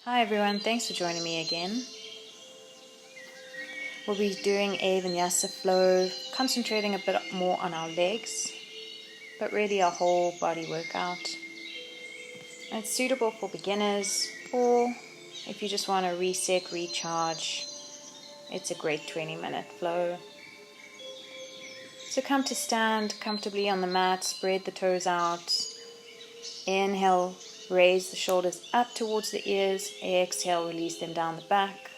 Hi everyone, thanks for joining me again. We'll be doing a vinyasa flow, concentrating a bit more on our legs, but really a whole body workout. And it's suitable for beginners, or if you just want to reset, recharge, it's a great 20-minute flow. So come to stand comfortably on the mat, spread the toes out. Inhale, raise the shoulders up towards the ears. Exhale, release them down the back.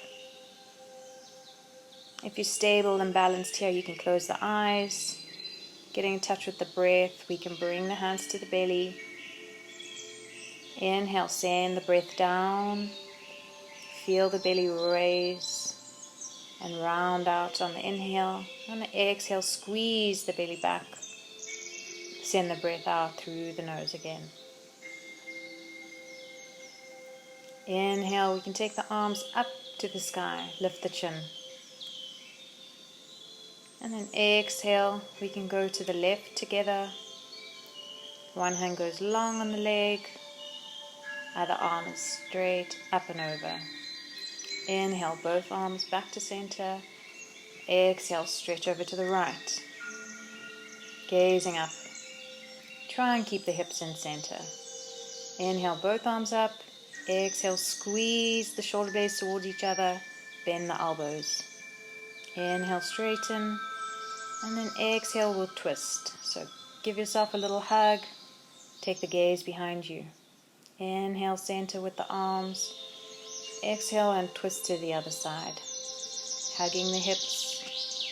If you're stable and balanced here, you can close the eyes. Getting in touch with the breath, we can bring the hands to the belly. Inhale, send the breath down. Feel the belly raise and round out on the inhale. On the exhale, squeeze the belly back. Send the breath out through the nose again. Inhale, we can take the arms up to the sky, lift the chin. And then exhale, we can go to the left together. One hand goes long on the leg, other arm is straight up and over. Inhale, both arms back to center. Exhale, stretch over to the right. Gazing up. Try and keep the hips in center. Inhale, both arms up. Exhale, squeeze the shoulder blades towards each other. Bend the elbows. Inhale, straighten. And then exhale, we'll twist. So give yourself a little hug. Take the gaze behind you. Inhale, center with the arms. Exhale and twist to the other side. Hugging the hips.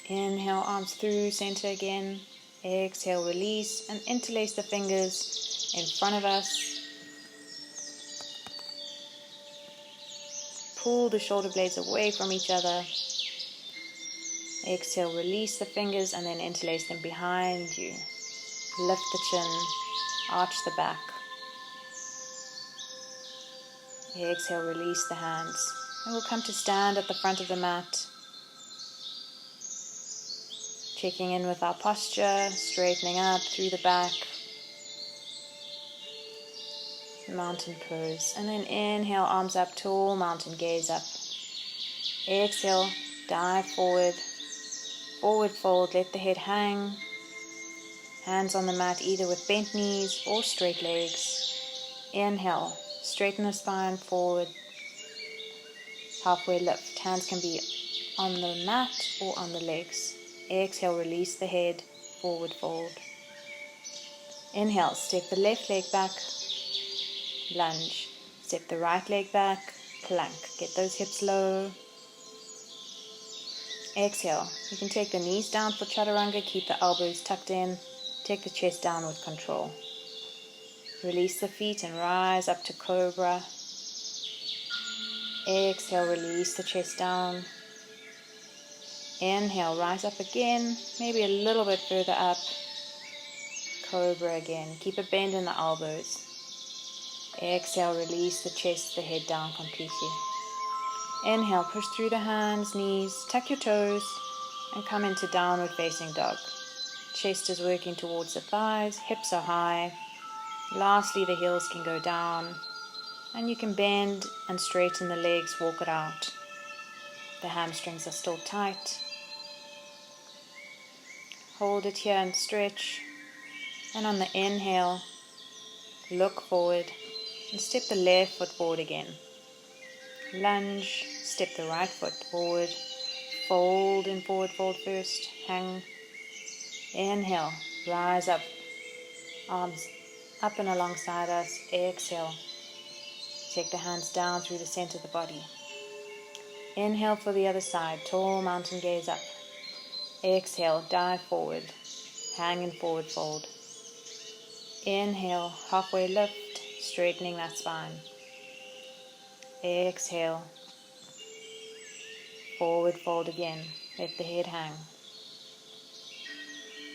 Inhale, arms through, center again. Exhale, release and interlace the fingers in front of us. Pull the shoulder blades away from each other. Exhale, release the fingers and then interlace them behind you. Lift the chin, arch the back. Exhale, release the hands. And we'll come to stand at the front of the mat. Checking in with our posture, straightening up through the back. Mountain pose. And then inhale, arms up, tall mountain, gaze up. Exhale, dive forward. Forward fold, let the head hang. Hands on the mat either with bent knees or straight legs. Inhale, straighten the spine forward. Halfway lift. Hands can be on the mat or on the legs. Exhale, release the head, forward fold. Inhale, step the left leg back, lunge. Step the right leg back, plank. Get those hips low. Exhale, you can take the knees down for chaturanga, keep the elbows tucked in, take the chest down with control. Release the feet and rise up to cobra. Exhale, release the chest down. Inhale, rise up again, maybe a little bit further up. Cobra again, keep a bend in the elbows. Exhale, release the chest, the head down completely. Inhale, push through the hands, knees, tuck your toes, and come into downward facing dog. Chest is working towards the thighs, hips are high. Lastly, the heels can go down, and you can bend and straighten the legs, walk it out. The hamstrings are still tight. Hold it here and stretch. And on the inhale, look forward and step the left foot forward again. Lunge, step the right foot forward, fold in forward fold first, hang. Inhale, rise up, arms up and alongside us. Exhale, take the hands down through the center of the body. Inhale for the other side, tall mountain, gaze up. Exhale, dive forward, hang in forward fold. Inhale, halfway lift, straightening that spine. Exhale, forward fold again, let the head hang.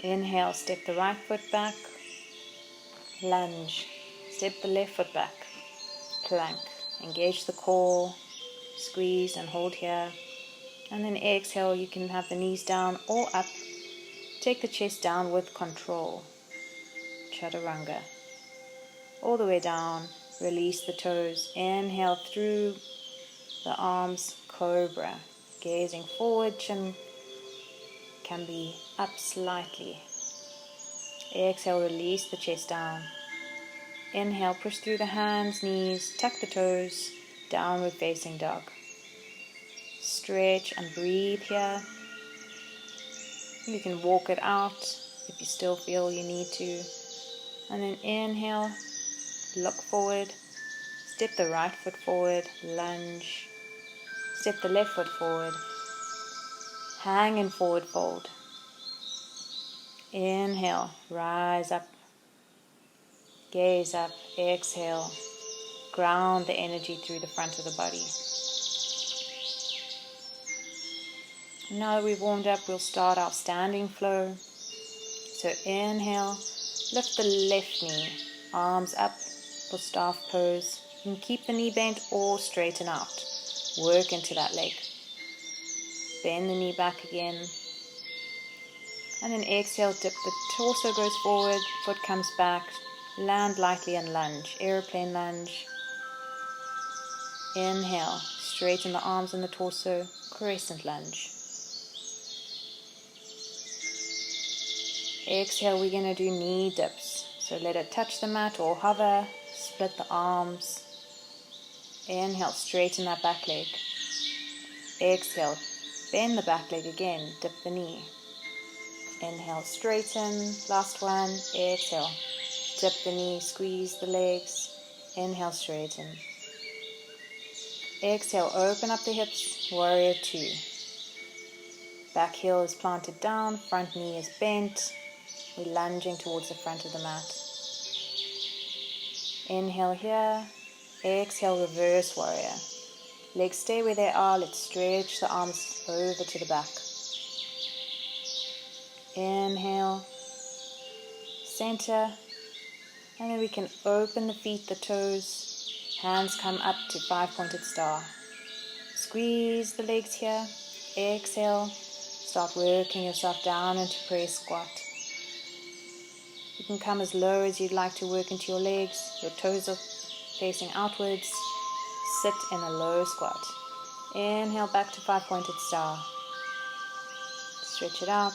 Inhale, step the right foot back, lunge, step the left foot back, plank, engage the core, squeeze and hold here. And then exhale, you can have the knees down or up, take the chest down with control. Chaturanga. All the way down, release the toes. Inhale through the arms, cobra. Gazing forward, chin can be up slightly. Exhale, release the chest down. Inhale, push through the hands, knees, tuck the toes, downward facing dog. Stretch and breathe here. You can walk it out if you still feel you need to. And then inhale, look forward, step the right foot forward, lunge, step the left foot forward, hang in forward fold. Inhale, rise up, gaze up, exhale, ground the energy through the front of the body. Now that we've warmed up, we'll start our standing flow. So inhale, lift the left knee, arms up for staff pose. You can keep the knee bent or straighten out. Work into that leg. Bend the knee back again. And then exhale, dip the torso goes forward, foot comes back, land lightly and lunge, airplane lunge. Inhale, straighten the arms and the torso, crescent lunge. Exhale, we're going to do knee dips. So let it touch the mat or hover, split the arms. Inhale, straighten that back leg. Exhale, bend the back leg again, dip the knee. Inhale, straighten, last one. Exhale, dip the knee, squeeze the legs. Inhale, straighten. Exhale, open up the hips, warrior two. Back heel is planted down, front knee is bent. We're lunging towards the front of the mat. Inhale here, exhale, reverse warrior. Legs stay where they are, let's stretch the arms over to the back. Inhale, center, and then we can open the feet, the toes, hands come up to five-pointed star. Squeeze the legs here, exhale, start working yourself down into prayer squat. You can come as low as you'd like to work into your legs, your toes are facing outwards, sit in a low squat. Inhale back to five-pointed star. Stretch it out.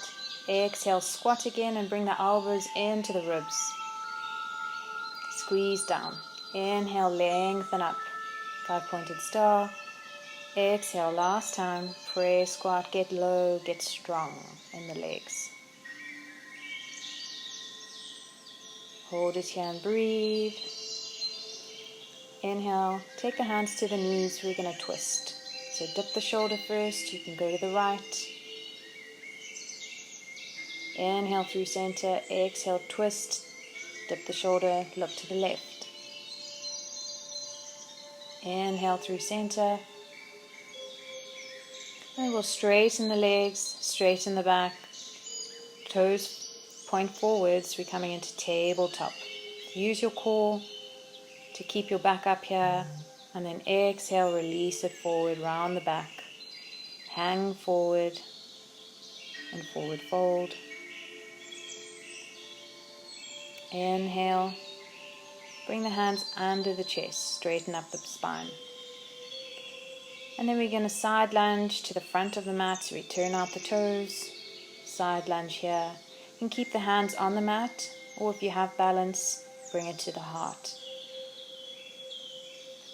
Exhale, squat again and bring the elbows into the ribs. Squeeze down. Inhale, lengthen up. Five-pointed star. Exhale, last time. Prayer squat, get low, get strong in the legs. Hold it here and breathe. Inhale, take the hands to the knees, we're going to twist. So dip the shoulder first, you can go to the right. Inhale through center, exhale, twist, dip the shoulder, look to the left. Inhale through center. And we'll straighten the legs, straighten the back. Toes point forwards, we're coming into tabletop. Use your core to keep your back up here. And then exhale, release it forward, round the back. Hang forward and forward fold. Inhale, bring the hands under the chest, straighten up the spine. And then we're going to side lunge to the front of the mat, so we turn out the toes, side lunge here. You can keep the hands on the mat, or if you have balance, bring it to the heart.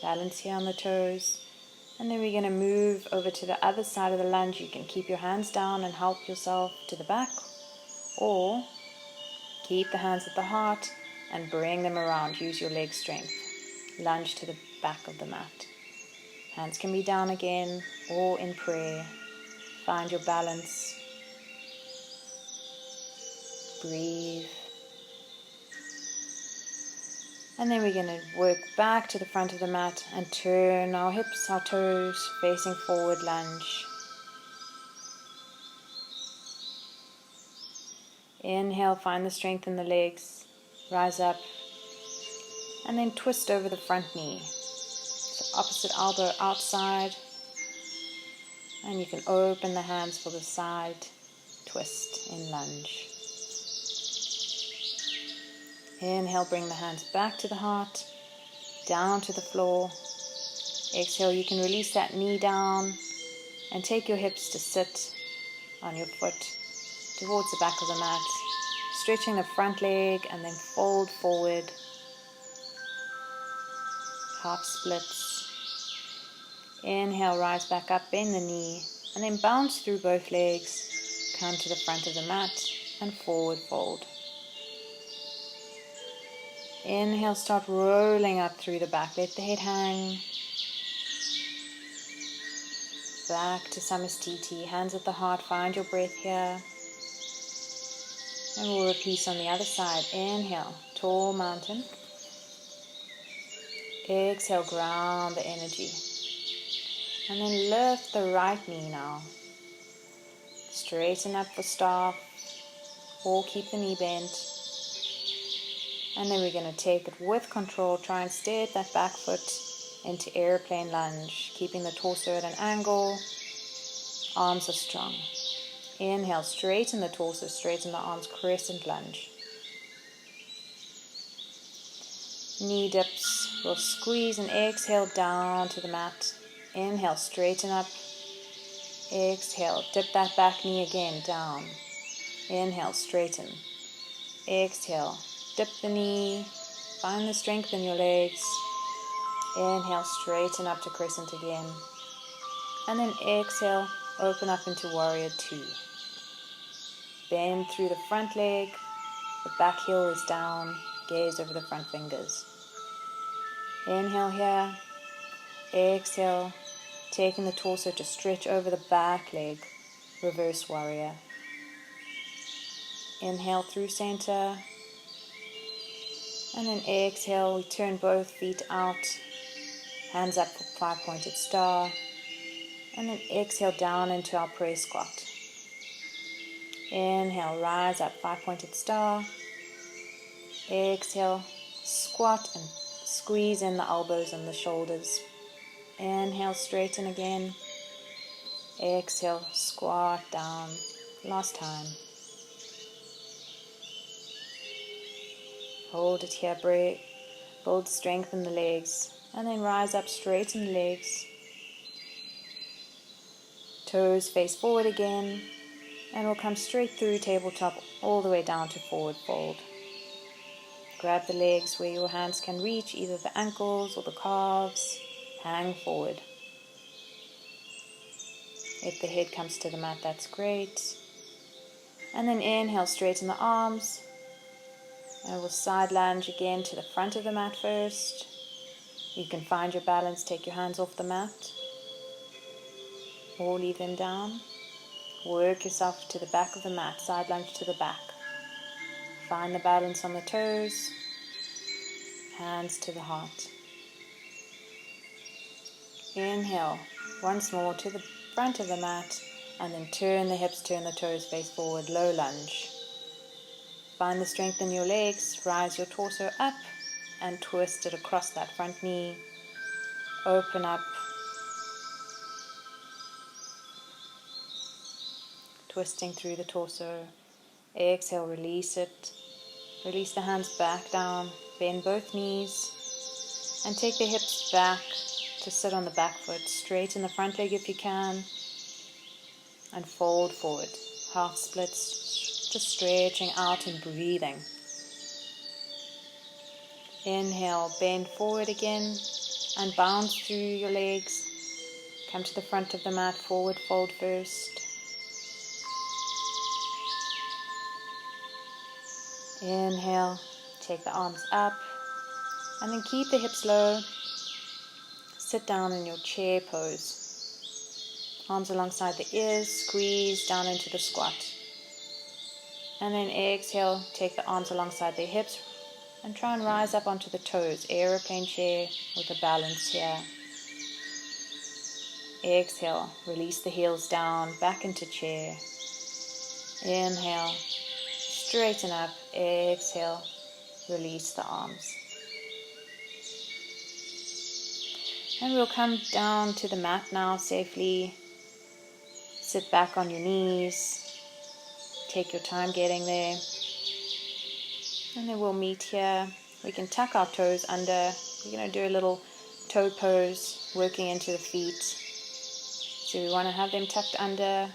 Balance here on the toes. And then we're going to move over to the other side of the lunge. You can keep your hands down and help yourself to the back, or keep the hands at the heart and bring them around. Use your leg strength. Lunge to the back of the mat. Hands can be down again or in prayer. Find your balance. Breathe. And then we're going to work back to the front of the mat and turn our hips, our toes, facing forward lunge. Inhale, find the strength in the legs, rise up, and then twist over the front knee. So opposite elbow outside, and you can open the hands for the side twist in lunge. Inhale, bring the hands back to the heart. down to the floor. Exhale, you can release that knee down and take your hips to sit on your foot towards the back of the mat, stretching the front leg and then fold forward, half splits. Inhale, rise back up, bend the knee, and then bounce through both legs, come to the front of the mat and forward fold. Inhale, start rolling up through the back, let the head hang. Back to Samastiti, hands at the heart, find your breath here. And we'll repeat on the other side. Inhale, tall mountain. Exhale, ground the energy. And then lift the right knee now. Straighten up for staff, or keep the knee bent. And then we're going to take it with control, try and step that back foot into airplane lunge, keeping the torso at an angle, arms are strong. Inhale, straighten the torso, straighten the arms, crescent lunge. Knee dips, we'll squeeze and exhale down to the mat. Inhale, straighten up. Exhale, dip that back knee again, down. Inhale, straighten. Exhale, dip the knee, find the strength in your legs. Inhale, straighten up to crescent again. And then exhale, open up into warrior two. Bend through the front leg, the back heel is down, gaze over the front fingers. Inhale here, exhale, taking the torso to stretch over the back leg, reverse warrior. Inhale through center, and then exhale, we turn both feet out, hands up for five-pointed star, and then exhale down into our prayer squat. Inhale, rise up, five-pointed star. Exhale, squat and squeeze in the elbows and the shoulders. Inhale, straighten again. Exhale, squat down. Last time. Hold it here, breathe. Build strength in the legs. And then rise up, straighten the legs. Toes face forward again. And we'll come straight through tabletop all the way down to forward fold. Grab the legs where your hands can reach, either the ankles or the calves. Hang forward. If the head comes to the mat, that's great. And then inhale, straighten the arms. And we'll side lunge again to the front of the mat first. You can find your balance, take your hands off the mat. Or leave them down. Work yourself to the back of the mat, side lunge to the back. Find the balance on the toes, hands to the heart. Inhale, once more to the front of the mat, and then turn the hips, turn the toes, face forward, low lunge. Find the strength in your legs, rise your torso up, and twist it across that front knee. Open up. Twisting through the torso. Exhale, release it. Release the hands back down. Bend both knees. And take the hips back to sit on the back foot. Straighten the front leg if you can. And fold forward. Half splits. Just stretching out and breathing. Inhale, bend forward again. And bounce through your legs. Come to the front of the mat. Forward fold first. Inhale, take the arms up, and then keep the hips low. Sit down in your chair pose. Arms alongside the ears, squeeze down into the squat. And then exhale, take the arms alongside the hips, and try and rise up onto the toes. Aeroplane chair with a balance here. Exhale, release the heels down, back into chair. Inhale. Straighten up, exhale, release the arms. And we'll come down to the mat now safely. Sit back on your knees. Take your time getting there. And then we'll meet here. We can tuck our toes under, We're going to do a little toe pose, working into the feet. So we want to have them tucked under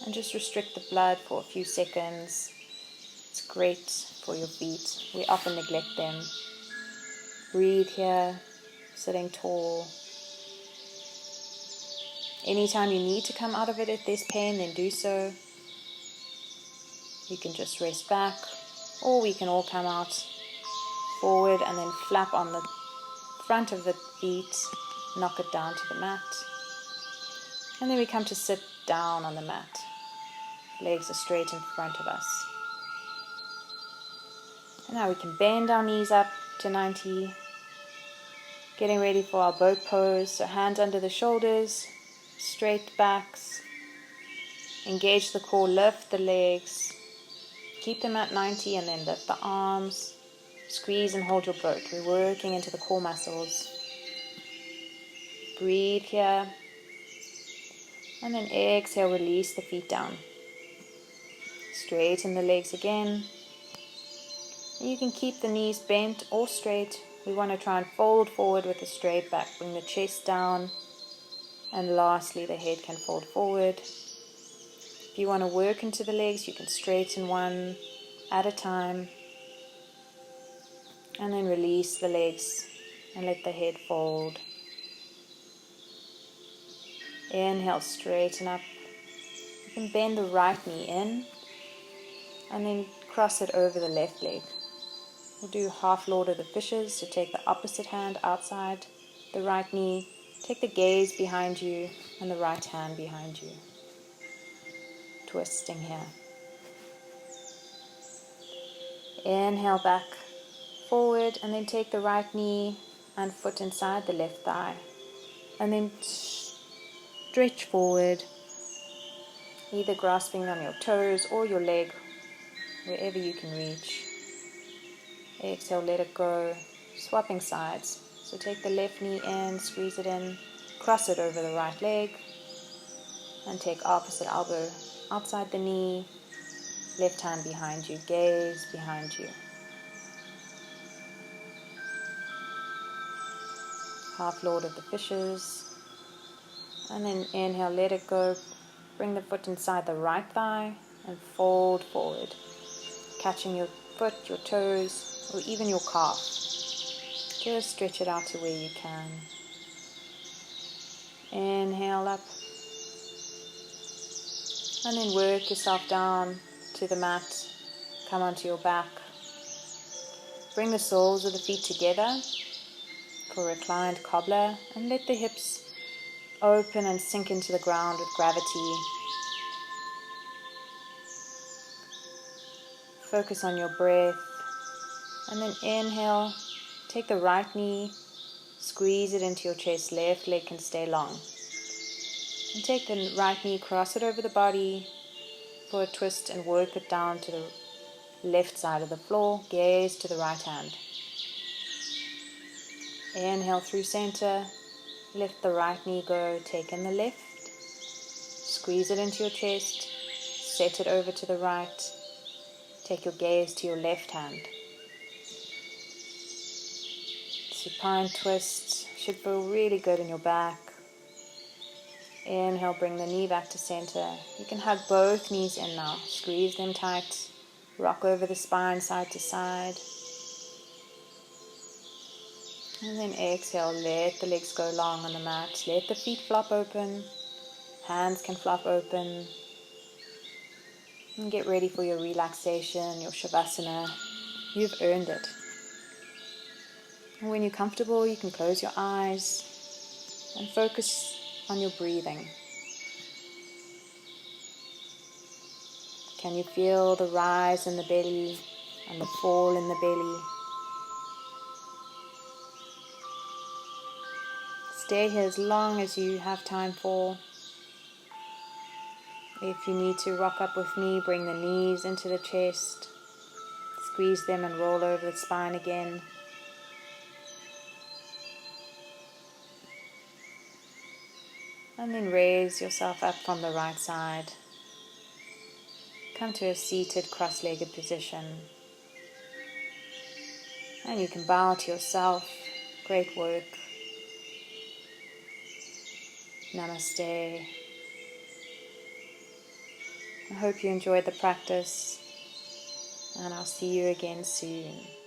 and just restrict the blood for a few seconds. It's great for your feet. We often neglect them. Breathe here, sitting tall. Anytime you need to come out of it, if there's pain, then do so. You can just rest back, or we can all come out forward and then flap on the front of the feet, knock it down to the mat. And then we come to sit down on the mat. Legs are straight in front of us. And now we can bend our knees up to 90. Getting ready for our boat pose. So hands under the shoulders, straight backs. Engage the core, lift the legs. Keep them at 90 and then lift the arms. Squeeze and hold your boat. We're working into the core muscles. Breathe here. And then exhale, release the feet down. Straighten the legs again. You can keep the knees bent or straight. We want to try and fold forward with a straight back. Bring the chest down. And lastly, the head can fold forward. If you want to work into the legs, you can straighten one at a time. And then release the legs and let the head fold. Inhale, straighten up. You can bend the right knee in and then cross it over the left leg. We'll do half Lord of the Fishes, so take the opposite hand outside the right knee, take the gaze behind you and the right hand behind you. Twisting here. Inhale back, forward, and then take the right knee and foot inside the left thigh. And then stretch forward, either grasping on your toes or your leg, wherever you can reach. Exhale, let it go, swapping sides. So take the left knee in, squeeze it in, cross it over the right leg, and take opposite elbow outside the knee, left hand behind you, gaze behind you. Half Lord of the Fishes. And then inhale, let it go. Bring the foot inside the right thigh and fold forward, catching your foot, your toes, or even your calf. Just stretch it out to where you can. Inhale up. And then work yourself down to the mat. Come onto your back. Bring the soles of the feet together for reclined cobbler and let the hips open and sink into the ground with gravity. Focus on your breath. And then inhale, take the right knee, squeeze it into your chest, left leg can stay long. And take the right knee, cross it over the body for a twist and work it down to the left side of the floor, gaze to the right hand. Inhale through center, lift the right knee, go, take in the left, squeeze it into your chest, set it over to the right, take your gaze to your left hand. Supine twist, should feel really good in your back. Inhale, bring the knee back to center. You can hug both knees in now, squeeze them tight, rock over the spine side to side. And then exhale, let the legs go long on the mat. Let the feet flop open. Hands can flop open. And get ready for your relaxation, your Shavasana. You've earned it. And when you're comfortable, you can close your eyes and focus on your breathing. Can you feel the rise in the belly and the fall in the belly? Stay here as long as you have time for. If you need to rock up with me, bring the knees into the chest. Squeeze them and roll over the spine again. And then raise yourself up from the right side. Come to a seated cross-legged position. And you can bow to yourself. Great work. Namaste. I hope you enjoyed the practice, and I'll see you again soon.